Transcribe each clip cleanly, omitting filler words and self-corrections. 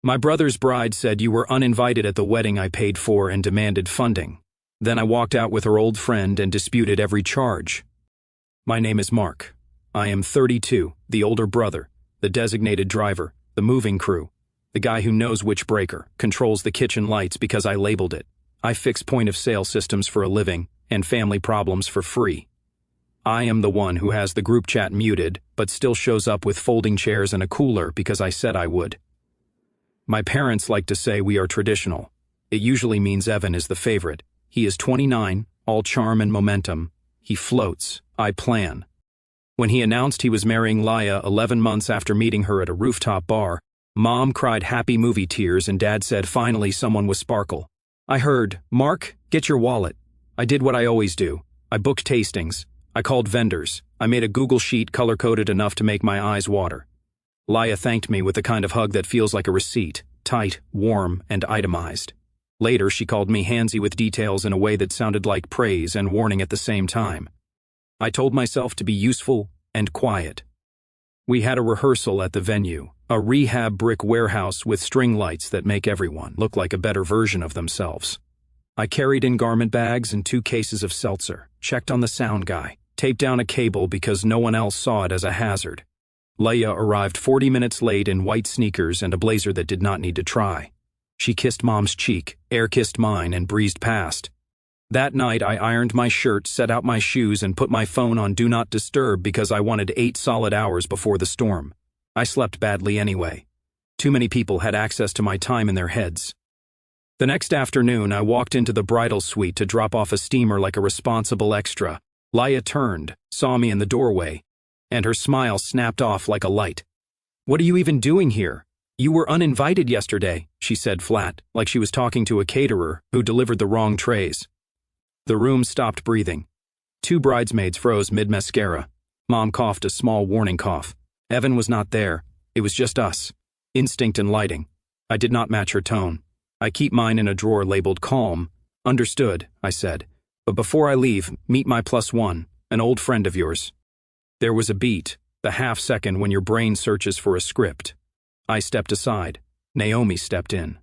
My brother's bride said you were uninvited at the wedding I paid for and demanded funding. Then I walked out with her old friend and disputed every charge. My name is Mark. I am 32, the older brother, the designated driver, the moving crew, the guy who knows which breaker, controls the kitchen lights because I labeled it. I fix point-of-sale systems for a living and family problems for free. I am the one who has the group chat muted but still shows up with folding chairs and a cooler because I said I would. My parents like to say we are traditional. It usually means Evan is the favorite. He is 29, all charm and momentum. He floats. I plan. When he announced he was marrying Laya 11 months after meeting her at a rooftop bar, Mom cried happy movie tears and Dad said finally someone was sparkle. I heard, "Mark, get your wallet." I did what I always do. I booked tastings. I called vendors. I made a Google sheet color-coded enough to make my eyes water. Laya thanked me with the kind of hug that feels like a receipt, tight, warm, and itemized. Later, she called me handsy with details in a way that sounded like praise and warning at the same time. I told myself to be useful and quiet. We had a rehearsal at the venue, a rehab brick warehouse with string lights that make everyone look like a better version of themselves. I carried in garment bags and 2 cases of seltzer, checked on the sound guy, taped down a cable because no one else saw it as a hazard. Leia arrived 40 minutes late in white sneakers and a blazer that did not need to try. She kissed Mom's cheek, air-kissed mine, and breezed past. That night, I ironed my shirt, set out my shoes, and put my phone on Do Not Disturb because I wanted 8 solid hours before the storm. I slept badly anyway. Too many people had access to my time in their heads. The next afternoon, I walked into the bridal suite to drop off a steamer like a responsible extra. Laya turned, saw me in the doorway, and her smile snapped off like a light. "What are you even doing here? You were uninvited yesterday," she said flat, like she was talking to a caterer who delivered the wrong trays. The room stopped breathing. 2 bridesmaids froze mid-mascara. Mom coughed a small warning cough. Evan was not there. It was just us. Instinct and lighting. I did not match her tone. I keep mine in a drawer labeled calm. "Understood," I said. "But before I leave, meet my +1, an old friend of yours." There was a beat, the half-second when your brain searches for a script. I stepped aside. Naomi stepped in.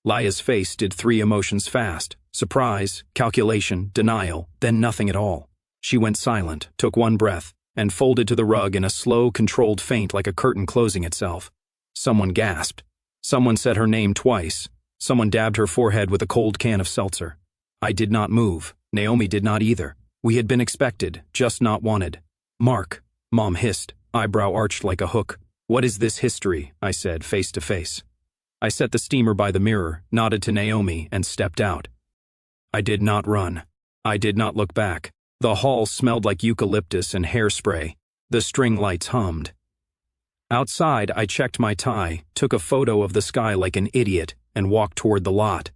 Laya's face did 3 emotions fast: surprise, calculation, denial, then nothing at all. She went silent, took 1 breath, and folded to the rug in a slow, controlled faint like a curtain closing itself. Someone gasped. Someone said her name twice. Someone dabbed her forehead with a cold can of seltzer. I did not move. Naomi did not either. We had been expected, just not wanted. "Mark," Mom hissed, eyebrow arched like a hook. "What is this history?" I said, face to face. I set the steamer by the mirror, nodded to Naomi, and stepped out. I did not run. I did not look back. The hall smelled like eucalyptus and hairspray. The string lights hummed. Outside, I checked my tie, took a photo of the sky like an idiot, and walked toward the lot.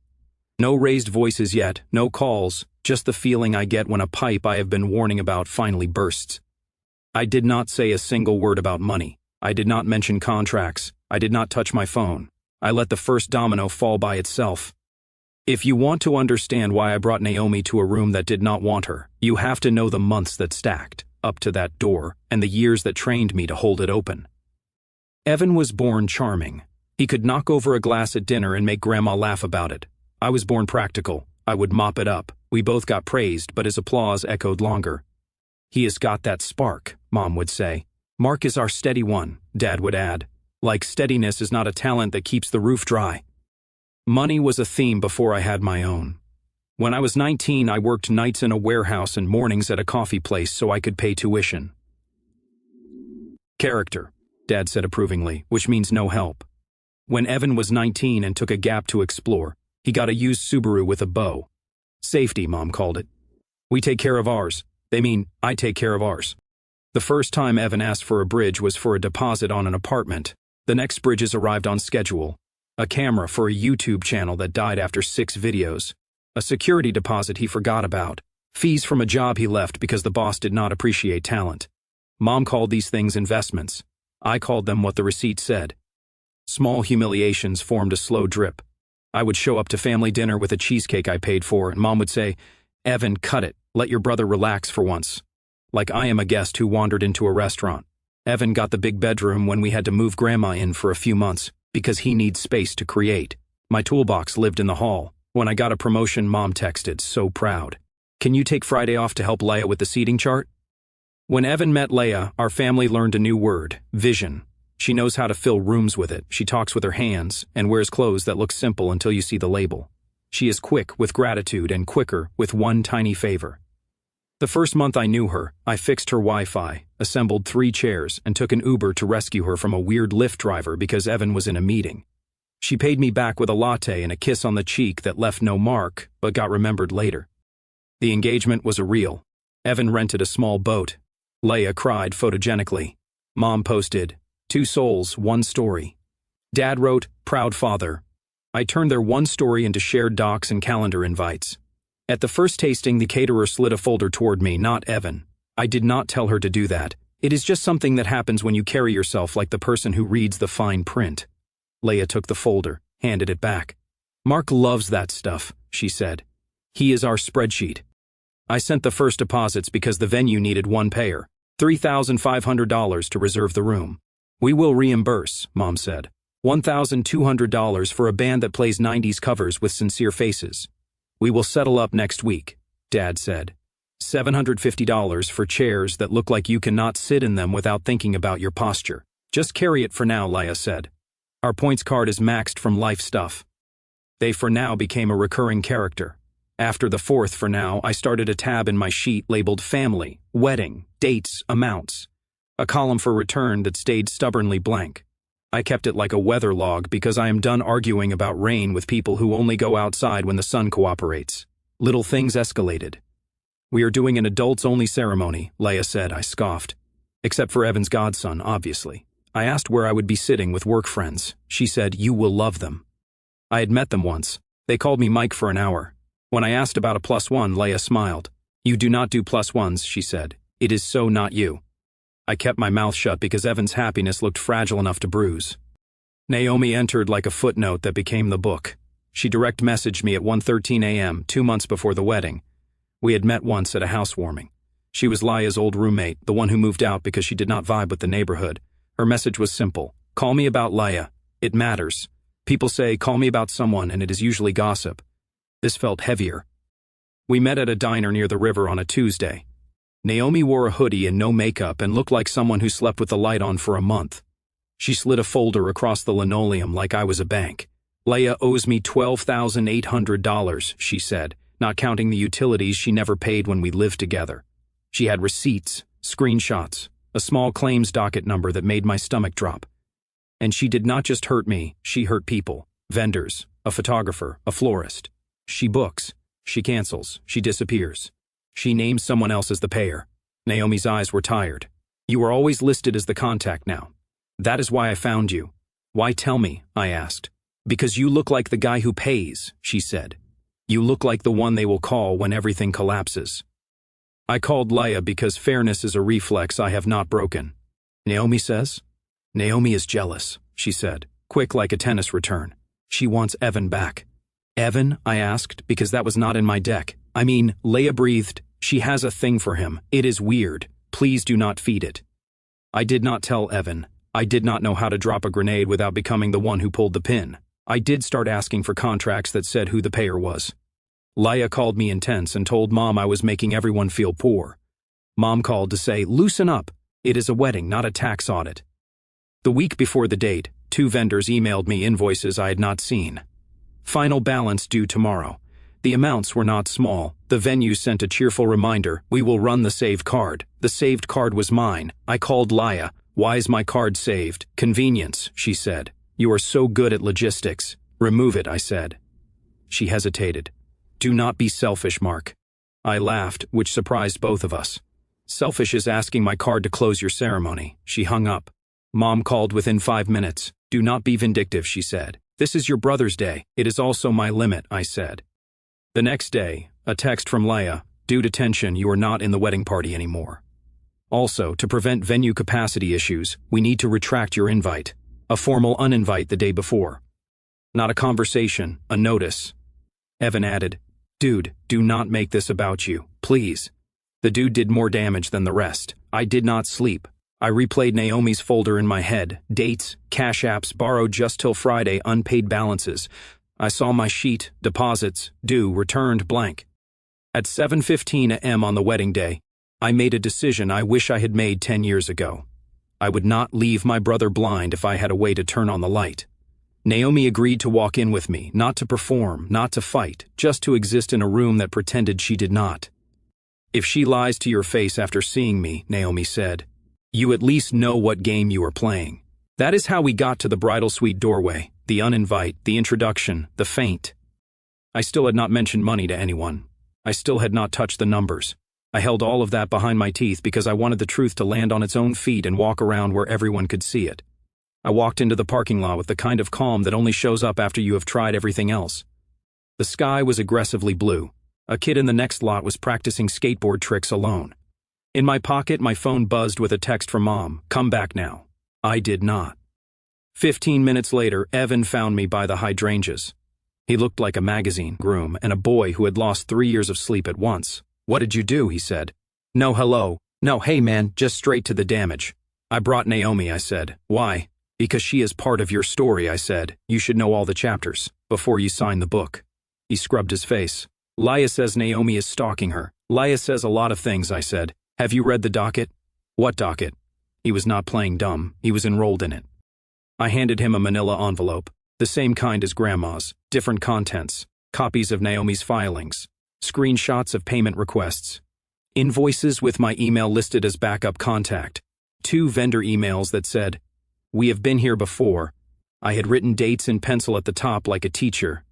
No raised voices yet, no calls, just the feeling I get when a pipe I have been warning about finally bursts. I did not say a single word about money. I did not mention contracts. I did not touch my phone. I let the first domino fall by itself. If you want to understand why I brought Naomi to a room that did not want her, you have to know the months that stacked up to that door and the years that trained me to hold it open. Evan was born charming. He could knock over a glass at dinner and make Grandma laugh about it. I was born practical. I would mop it up. We both got praised, but his applause echoed longer. "He has got that spark," Mom would say. "Mark is our steady one," Dad would add. Like steadiness is not a talent that keeps the roof dry. Money was a theme before I had my own. When I was 19, I worked nights in a warehouse and mornings at a coffee place so I could pay tuition. "Character," Dad said approvingly, which means no help. When Evan was 19 and took a gap to explore, he got a used Subaru with a bow. Safety, Mom called it. "We take care of ours." They mean, I take care of ours. The first time Evan asked for a bridge was for a deposit on an apartment. The next bridges arrived on schedule. A camera for a YouTube channel that died after 6 videos. A security deposit he forgot about. Fees from a job he left because the boss did not appreciate talent. Mom called these things investments. I called them what the receipt said. Small humiliations formed a slow drip. I would show up to family dinner with a cheesecake I paid for, and Mom would say, "Evan, cut it. Let your brother relax for once." Like I am a guest who wandered into a restaurant. Evan got the big bedroom when we had to move Grandma in for a few months. Because he needs space to create. My toolbox lived in the hall. When I got a promotion, Mom texted, so proud. Can you take Friday off to help Leia with the seating chart? When Evan met Leia, our family learned a new word, vision. She knows how to fill rooms with it. She talks with her hands and wears clothes that look simple until you see the label. She is quick with gratitude and quicker with one tiny favor. The first month I knew her, I fixed her Wi-Fi, assembled 3 chairs, and took an Uber to rescue her from a weird Lyft driver because Evan was in a meeting. She paid me back with a latte and a kiss on the cheek that left no mark, but got remembered later. The engagement was a reel. Evan rented a small boat. Leia cried photogenically. Mom posted, 2 souls, 1 story. Dad wrote, proud father. I turned their 1 story into shared docs and calendar invites. At the first tasting, the caterer slid a folder toward me, not Evan. I did not tell her to do that. It is just something that happens when you carry yourself like the person who reads the fine print. Leia took the folder, handed it back. Mark loves that stuff, she said. He is our spreadsheet. I sent the first deposits because the venue needed 1 payer, $3,500 to reserve the room. We will reimburse, Mom said. $1,200 for a band that plays 90s covers with sincere faces. We will settle up next week, Dad said. $750 for chairs that look like you cannot sit in them without thinking about your posture. Just carry it for now, Leia said. Our points card is maxed from life stuff. They for now became a recurring character. After the 4th for now, I started a tab in my sheet labeled family, wedding, dates, amounts. A column for return that stayed stubbornly blank. I kept it like a weather log because I am done arguing about rain with people who only go outside when the sun cooperates. Little things escalated. We are doing an adults-only ceremony, Leia said. I scoffed. Except for Evan's godson, obviously. I asked where I would be sitting with work friends. She said, you will love them. I had met them once. They called me Mike for an hour. When I asked about a +1, Leia smiled. You do not do +1s, she said. It is so not you. I kept my mouth shut because Evan's happiness looked fragile enough to bruise. Naomi entered like a footnote that became the book. She direct messaged me at 1:13 a.m., 2 months before the wedding. We had met once at a housewarming. She was Leia's old roommate, the one who moved out because she did not vibe with the neighborhood. Her message was simple. Call me about Leia. It matters. People say, call me about someone, and it is usually gossip. This felt heavier. We met at a diner near the river on a Tuesday. Naomi wore a hoodie and no makeup and looked like someone who slept with the light on for a month. She slid a folder across the linoleum like I was a bank. Leia owes me $12,800, she said, not counting the utilities she never paid when we lived together. She had receipts, screenshots, a small claims docket number that made my stomach drop. And she did not just hurt me, she hurt people, vendors, a photographer, a florist. She books, she cancels, she disappears. She names someone else as the payer. Naomi's eyes were tired. You are always listed as the contact now. That is why I found you. Why tell me? I asked. Because you look like the guy who pays, she said. You look like the one they will call when everything collapses. I called Leia because fairness is a reflex I have not broken. Naomi says? Naomi is jealous, she said, quick like a tennis return. She wants Evan back. Evan? I asked, because that was not in my deck. I mean, Leia breathed. She has a thing for him. It is weird. Please do not feed it. I did not tell Evan. I did not know how to drop a grenade without becoming the one who pulled the pin. I did start asking for contracts that said who the payer was. Leia called me intense and told Mom I was making everyone feel poor. Mom called to say, loosen up. It is a wedding, not a tax audit. The week before the date, 2 vendors emailed me invoices I had not seen. Final balance due tomorrow. The amounts were not small. The venue sent a cheerful reminder, we will run the saved card. The saved card was mine. I called Leia. Why is my card saved? Convenience, she said. You are so good at logistics. Remove it, I said. She hesitated. Do not be selfish, Mark. I laughed, which surprised both of us. Selfish is asking my card to close your ceremony. She hung up. Mom called within 5 minutes. Do not be vindictive, she said. This is your brother's day. It is also my limit, I said. The next day, a text from Leia. Due to tension, you are not in the wedding party anymore. Also, to prevent venue capacity issues, we need to retract your invite. A formal uninvite the day before. Not a conversation, a notice. Evan added, Dude, do not make this about you, please. The dude did more damage than the rest. I did not sleep. I replayed Naomi's folder in my head. Dates, cash apps, borrowed just till Friday, unpaid balances. I saw my sheet, deposits, due, returned, blank. At 7:15 a.m. on the wedding day, I made a decision I wish I had made 10 years ago. I would not leave my brother blind if I had a way to turn on the light. Naomi agreed to walk in with me, not to perform, not to fight, just to exist in a room that pretended she did not. If she lies to your face after seeing me, Naomi said, you at least know what game you are playing. That is how we got to the bridal suite doorway, the uninvite, the introduction, the feint. I still had not mentioned money to anyone. I still had not touched the numbers. I held all of that behind my teeth because I wanted the truth to land on its own feet and walk around where everyone could see it. I walked into the parking lot with the kind of calm that only shows up after you have tried everything else. The sky was aggressively blue. A kid in the next lot was practicing skateboard tricks alone. In my pocket, my phone buzzed with a text from Mom, "Come back now." I did not. 15 minutes later, Evan found me by the hydrangeas. He looked like a magazine groom and a boy who had lost 3 years of sleep at once. "What did you do?" he said. "No hello. No, hey man, just straight to the damage." "I brought Naomi," I said. "Why?" "Because she is part of your story," I said. "You should know all the chapters before you sign the book." He scrubbed his face. "Laya says Naomi is stalking her." "Laya says a lot of things," I said. "Have you read the docket?" "What docket?" He was not playing dumb. He was enrolled in it. I handed him a manila envelope, the same kind as Grandma's, different contents, copies of Naomi's filings, screenshots of payment requests, invoices with my email listed as backup contact, 2 vendor emails that said, "We have been here before." I had written dates in pencil at the top like a teacher.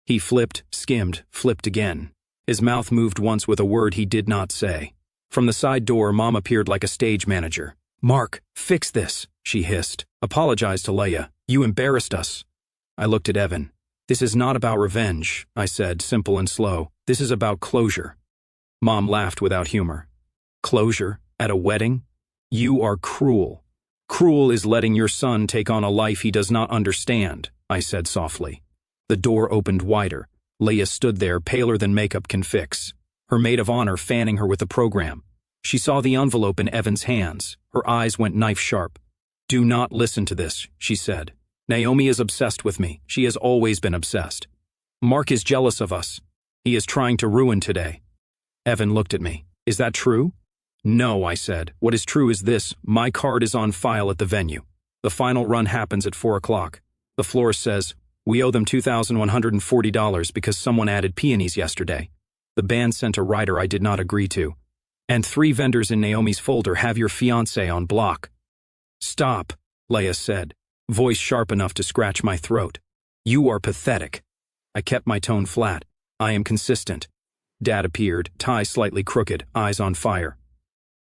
He flipped, skimmed, flipped again. His mouth moved once with a word he did not say. From the side door, Mom appeared like a stage manager. "Mark, fix this," she hissed. "Apologize to Leia. You embarrassed us." I looked at Evan. "This is not about revenge," I said, simple and slow. "This is about closure." Mom laughed without humor. "Closure? At a wedding? You are cruel. Cruel is letting your son take on a life he does not understand," I said softly. The door opened wider. Leia stood there, paler than makeup can fix, her maid of honor fanning her with the program. She saw the envelope in Evan's hands. Her eyes went knife-sharp. "Do not listen to this," she said. "Naomi is obsessed with me. She has always been obsessed. Mark is jealous of us. He is trying to ruin today." Evan looked at me. "Is that true?" "No," I said. "What is true is this. My card is on file at the venue. The final run happens at 4 o'clock. The florist says, we owe them $2,140 because someone added peonies yesterday. The band sent a rider I did not agree to. And 3 vendors in Naomi's folder have your fiancé on block." "Stop," Leia said, voice sharp enough to scratch my throat. "You are pathetic." I kept my tone flat. "I am consistent." Dad appeared, tie slightly crooked, eyes on fire.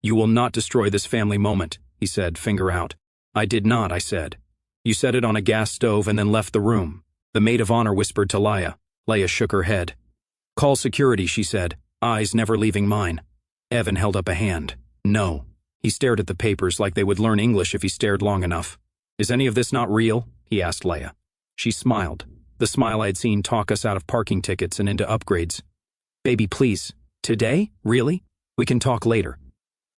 "You will not destroy this family moment," he said, finger out. "I did not," I said. "You set it on a gas stove and then left the room." The maid of honor whispered to Leia. Leia shook her head. "Call security," she said, eyes never leaving mine. Evan held up a hand. "No." He stared at the papers like they would learn English if he stared long enough. "Is any of this not real?" he asked Leia. She smiled, the smile I had seen talk us out of parking tickets and into upgrades. "Baby, please. Today? Really? We can talk later."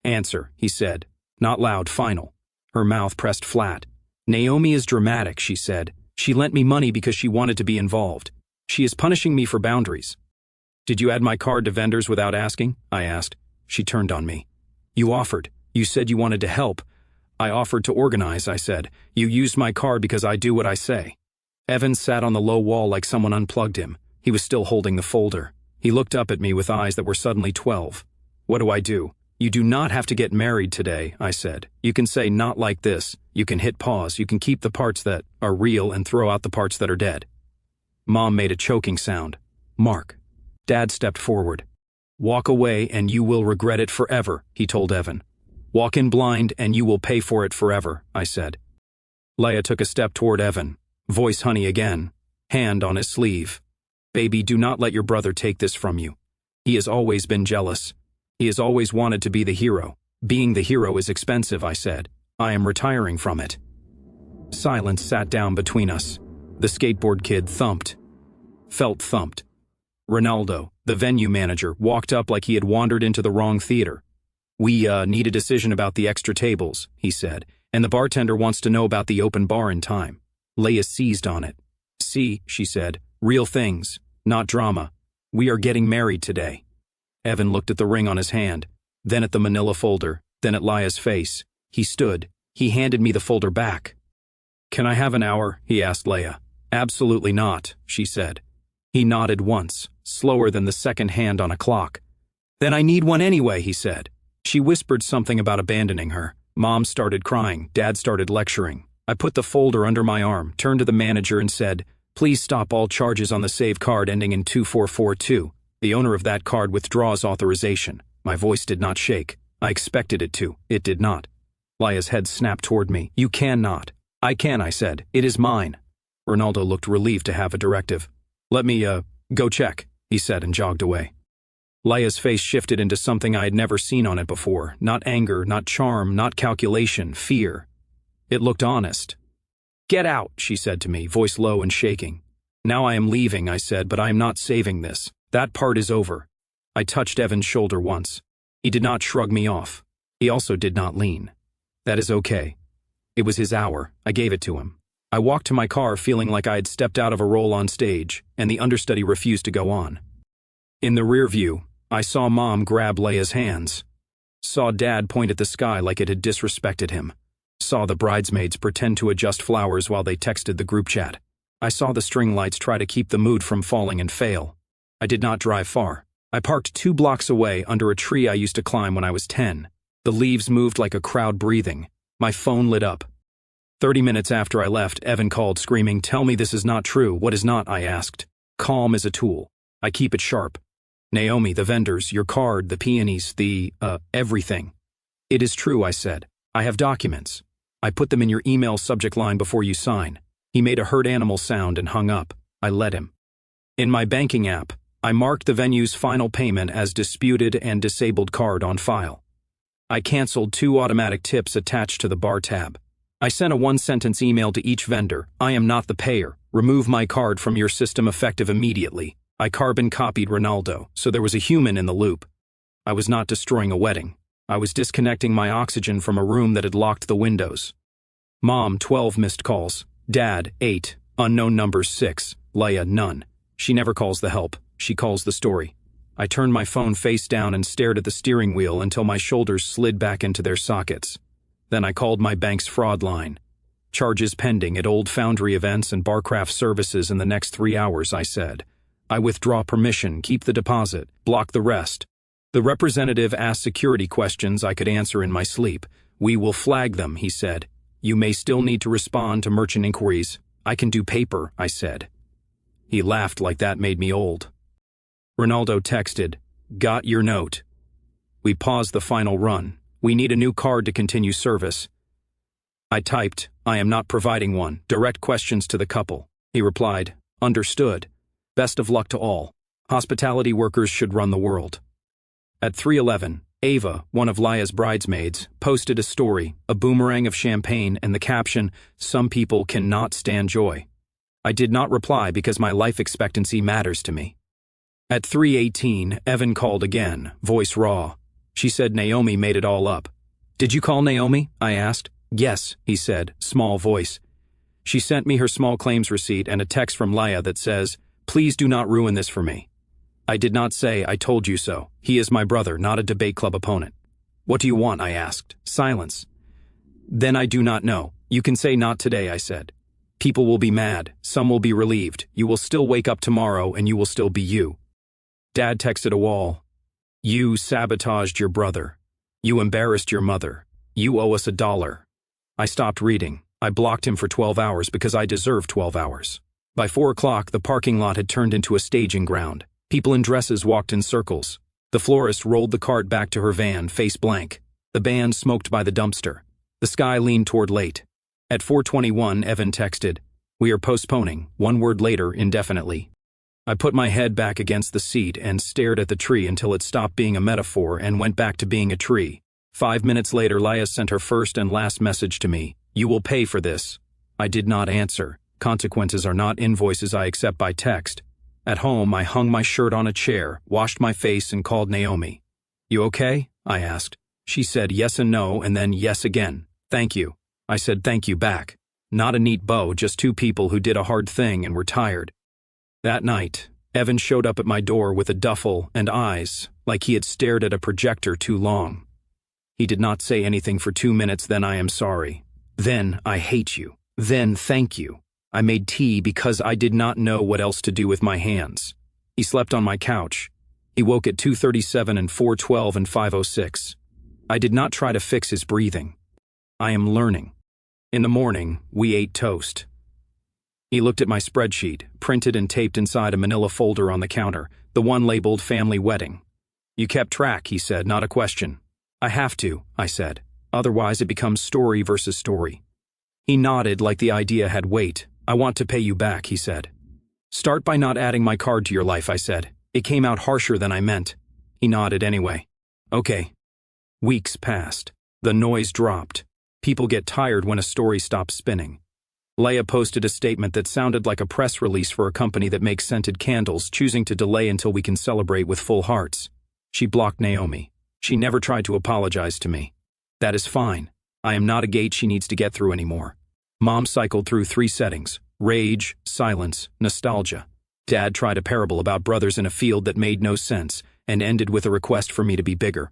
"Answer," he said. Not loud, final. Her mouth pressed flat. "Naomi is dramatic," she said. "She lent me money because she wanted to be involved. She is punishing me for boundaries." "Did you add my card to vendors without asking?" I asked. She turned on me. "You offered. You said you wanted to help." "I offered to organize," I said. "You used my card because I do what I say." Evan sat on the low wall like someone unplugged him. He was still holding the folder. He looked up at me with eyes that were suddenly 12. "What do I do?" "You do not have to get married today," I said. "You can say not like this. You can hit pause. You can keep the parts that are real and throw out the parts that are dead." Mom made a choking sound. "Mark." Dad stepped forward. "Walk away and you will regret it forever," he told Evan. "Walk in blind and you will pay for it forever," I said. Leia took a step toward Evan. Voice honey again. Hand on his sleeve. "Baby, do not let your brother take this from you. He has always been jealous. He has always wanted to be the hero. Being the hero is expensive," I said. "I am retiring from it." Silence sat down between us. The skateboard kid felt thumped. Ronaldo, the venue manager, walked up like he had wandered into the wrong theater. We need a decision about the extra tables, he said, and the bartender wants to know about the open bar in time. Leia seized on it. See, she said, real things, not drama. We are getting married today. Evan looked at the ring on his hand, then at the manila folder, then at Leia's face. He stood. He handed me the folder back. Can I have an hour? He asked Leia. Absolutely not, she said. He nodded once, slower than the second hand on a clock. Then I need one anyway, he said. She whispered something about abandoning her. Mom started crying. Dad started lecturing. I put the folder under my arm, turned to the manager and said, please stop all charges on the save card ending in 2442. The owner of that card withdraws authorization. My voice did not shake. I expected it to. It did not. Leia's head snapped toward me. You cannot. I can, I said. It is mine. Ronaldo looked relieved to have a directive. Let me, go check, he said and jogged away. Leia's face shifted into something I had never seen on it before. Not anger, not charm, not calculation, fear. It looked honest. Get out, she said to me, voice low and shaking. Now I am leaving, I said, but I am not saving this. That part is over. I touched Evan's shoulder once. He did not shrug me off. He also did not lean. That is okay. It was his hour. I gave it to him. I walked to my car feeling like I had stepped out of a role on stage, and the understudy refused to go on. In the rear view, I saw Mom grab Leia's hands. Saw Dad point at the sky like it had disrespected him. Saw the bridesmaids pretend to adjust flowers while they texted the group chat. I saw the string lights try to keep the mood from falling and fail. I did not drive far. I parked 2 blocks away under a tree I used to climb when I was 10. The leaves moved like a crowd breathing. My phone lit up. 30 minutes after I left, Evan called, screaming, tell me this is not true. What is not? I asked. Calm is a tool. I keep it sharp. Naomi, the vendors, your card, the peonies, everything. It is true, I said. I have documents. I put them in your email subject line before you sign. He made a hurt animal sound and hung up. I let him. In my banking app, I marked the venue's final payment as disputed and disabled card on file. I canceled 2 automatic tips attached to the bar tab. I sent a 1-sentence email to each vendor. I am not the payer. Remove my card from your system effective immediately. I carbon copied Ronaldo, so there was a human in the loop. I was not destroying a wedding. I was disconnecting my oxygen from a room that had locked the windows. Mom, 12 missed calls. Dad, 8. Unknown numbers, 6. Leia, none. She never calls the help. She calls the story. I turned my phone face down and stared at the steering wheel until my shoulders slid back into their sockets. Then I called my bank's fraud line. Charges pending at Old Foundry events and Barcraft services in the next 3 hours, I said. I withdraw permission, keep the deposit, block the rest. The representative asked security questions I could answer in my sleep. We will flag them, he said. You may still need to respond to merchant inquiries. I can do paper, I said. He laughed like that made me old. Ronaldo texted, got your note. We paused the final run. We need a new card to continue service. I typed, I am not providing one. Direct questions to the couple. He replied, understood. Best of luck to all. Hospitality workers should run the world. At 3:11, Ava, one of Leia's bridesmaids, posted a story, a boomerang of champagne, and the caption, some people cannot stand joy. I did not reply because my life expectancy matters to me. At 3:18, Evan called again, voice raw. She said Naomi made it all up. Did you call Naomi? I asked. Yes, he said, small voice. She sent me her small claims receipt and a text from Leia that says, please do not ruin this for me. I did not say, I told you so. He is my brother, not a debate club opponent. What do you want? I asked. Silence. Then I do not know. You can say not today, I said. People will be mad. Some will be relieved. You will still wake up tomorrow and you will still be you. Dad texted a wall. You sabotaged your brother. You embarrassed your mother. You owe us $1. I stopped reading. I blocked him for 12 hours because I deserved 12 hours. By 4 o'clock, the parking lot had turned into a staging ground. People in dresses walked in circles. The florist rolled the cart back to her van, face blank. The band smoked by the dumpster. The sky leaned toward late. At 4:21, Evan texted, we are postponing, 1 word later, indefinitely. I put my head back against the seat and stared at the tree until it stopped being a metaphor and went back to being a tree. 5 minutes later, Leia sent her first and last message to me. You will pay for this. I did not answer. Consequences are not invoices I accept by text. At home, I hung my shirt on a chair, washed my face, and called Naomi. You okay? I asked. She said yes and no and then yes again. Thank you. I said thank you back. Not a neat bow, just two people who did a hard thing and were tired. That night, Evan showed up at my door with a duffel and eyes like he had stared at a projector too long. He did not say anything for 2 minutes, then I am sorry. Then I hate you. Then thank you. I made tea because I did not know what else to do with my hands. He slept on my couch. He woke at 2:37 and 4:12 and 5:06. I did not try to fix his breathing. I am learning. In the morning, we ate toast. He looked at my spreadsheet, printed and taped inside a manila folder on the counter, the one labeled family wedding. You kept track, he said, not a question. I have to, I said. Otherwise it becomes story versus story. He nodded like the idea had weight. I want to pay you back, he said. Start by not adding my card to your life, I said. It came out harsher than I meant. He nodded anyway. Okay. Weeks passed. The noise dropped. People get tired when a story stops spinning. Leia posted a statement that sounded like a press release for a company that makes scented candles, choosing to delay until we can celebrate with full hearts. She blocked Naomi. She never tried to apologize to me. That is fine. I am not a gate she needs to get through anymore. Mom cycled through 3 settings: rage, silence, nostalgia. Dad tried a parable about brothers in a field that made no sense and ended with a request for me to be bigger.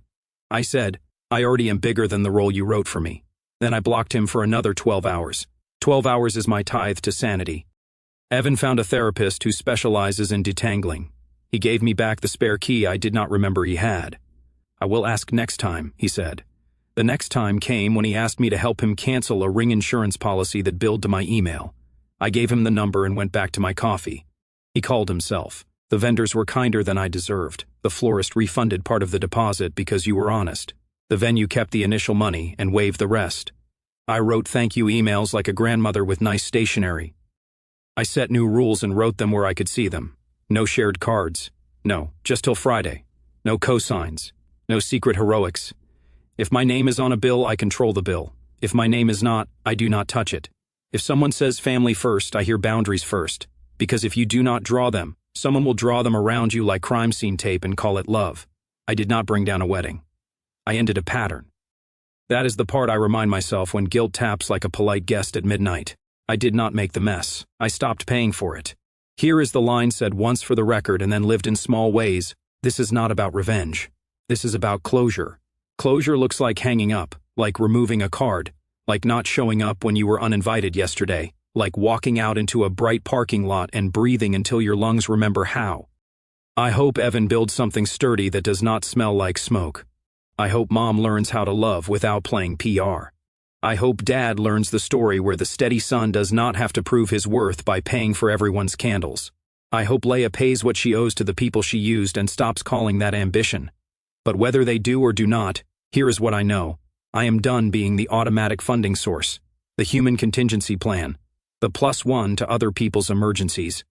I said, I already am bigger than the role you wrote for me. Then I blocked him for another 12 hours. 12 hours is my tithe to sanity. Evan found a therapist who specializes in detangling. He gave me back the spare key I did not remember he had. I will ask next time, he said. The next time came when he asked me to help him cancel a ring insurance policy that billed to my email. I gave him the number and went back to my coffee. He called himself. The vendors were kinder than I deserved. The florist refunded part of the deposit because you were honest. The venue kept the initial money and waived the rest. I wrote thank you emails like a grandmother with nice stationery. I set new rules and wrote them where I could see them. No shared cards. No, just till Friday. No cosigns. No secret heroics. If my name is on a bill, I control the bill. If my name is not, I do not touch it. If someone says family first, I hear boundaries first. Because if you do not draw them, someone will draw them around you like crime scene tape and call it love. I did not bring down a wedding. I ended a pattern. That is the part I remind myself when guilt taps like a polite guest at midnight. I did not make the mess. I stopped paying for it. Here is the line said once for the record and then lived in small ways. This is not about revenge. This is about closure. Closure looks like hanging up, like removing a card, like not showing up when you were uninvited yesterday, like walking out into a bright parking lot and breathing until your lungs remember how. I hope Evan builds something sturdy that does not smell like smoke. I hope Mom learns how to love without playing PR. I hope Dad learns the story where the steady son does not have to prove his worth by paying for everyone's candles. I hope Leia pays what she owes to the people she used and stops calling that ambition. But whether they do or do not, here is what I know. I am done being the automatic funding source, the human contingency plan, the +1 to other people's emergencies.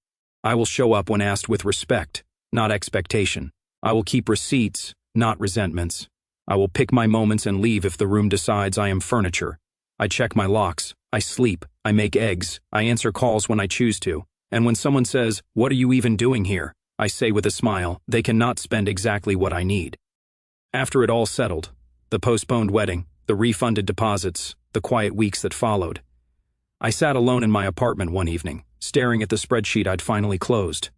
I will show up when asked with respect, not expectation. I will keep receipts, not resentments. I will pick my moments and leave if the room decides I am furniture. I check my locks. I sleep. I make eggs. I answer calls when I choose to. And when someone says, "What are you even doing here?" I say with a smile, they cannot spend exactly what I need. After it all settled, the postponed wedding, the refunded deposits, the quiet weeks that followed, I sat alone in my apartment one evening, staring at the spreadsheet I'd finally closed.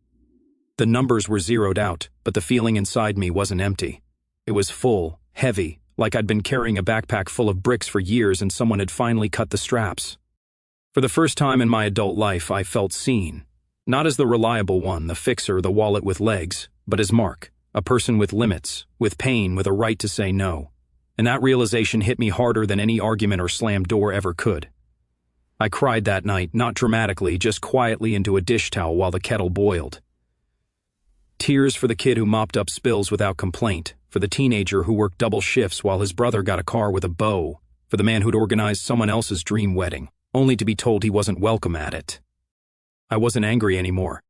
The numbers were zeroed out, but the feeling inside me wasn't empty. It was full, heavy, like I'd been carrying a backpack full of bricks for years and someone had finally cut the straps. For the first time in my adult life, I felt seen. Not as the reliable one, the fixer, the wallet with legs, but as Mark, a person with limits, with pain, with a right to say no. And that realization hit me harder than any argument or slammed door ever could. I cried that night, not dramatically, just quietly into a dish towel while the kettle boiled. Tears for the kid who mopped up spills without complaint, for the teenager who worked double shifts while his brother got a car with a bow, for the man who'd organized someone else's dream wedding, only to be told he wasn't welcome at it. I wasn't angry anymore.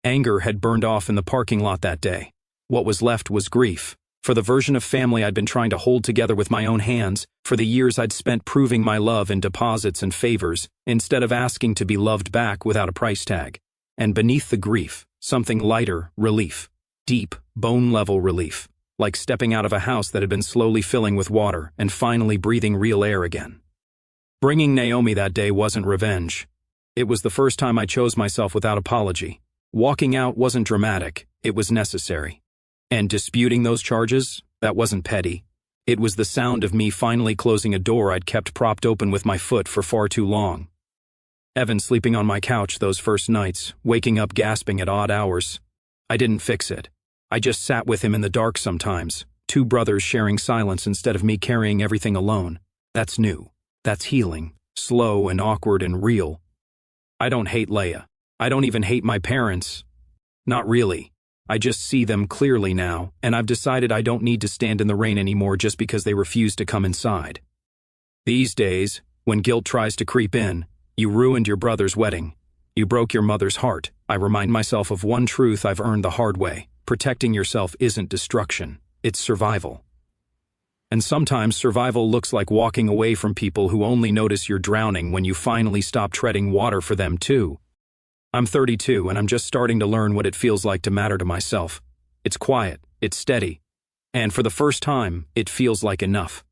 Anger had burned off in the parking lot that day. What was left was grief, for the version of family I'd been trying to hold together with my own hands, for the years I'd spent proving my love in deposits and favors, instead of asking to be loved back without a price tag. And beneath the grief, something lighter, relief. Deep, bone-level relief. like stepping out of a house that had been slowly filling with water and finally breathing real air again. Bringing Naomi that day wasn't revenge. It was the first time I chose myself without apology. Walking out wasn't dramatic, it was necessary. And disputing those charges, that wasn't petty. It was the sound of me finally closing a door I'd kept propped open with my foot for far too long. Evan sleeping on my couch those first nights, waking up gasping at odd hours. I didn't fix it. I just sat with him in the dark sometimes, two brothers sharing silence instead of me carrying everything alone. That's new. That's healing, slow and awkward and real. I don't hate Leia. I don't even hate my parents. Not really. I just see them clearly now, and I've decided I don't need to stand in the rain anymore just because they refuse to come inside. These days, when guilt tries to creep in, you ruined your brother's wedding. You broke your mother's heart. I remind myself of one truth I've earned the hard way. Protecting yourself isn't destruction, it's survival. And sometimes survival looks like walking away from people who only notice you're drowning when you finally stop treading water for them too. I'm 32 and I'm just starting to learn what it feels like to matter to myself. It's quiet, it's steady, and for the first time, it feels like enough.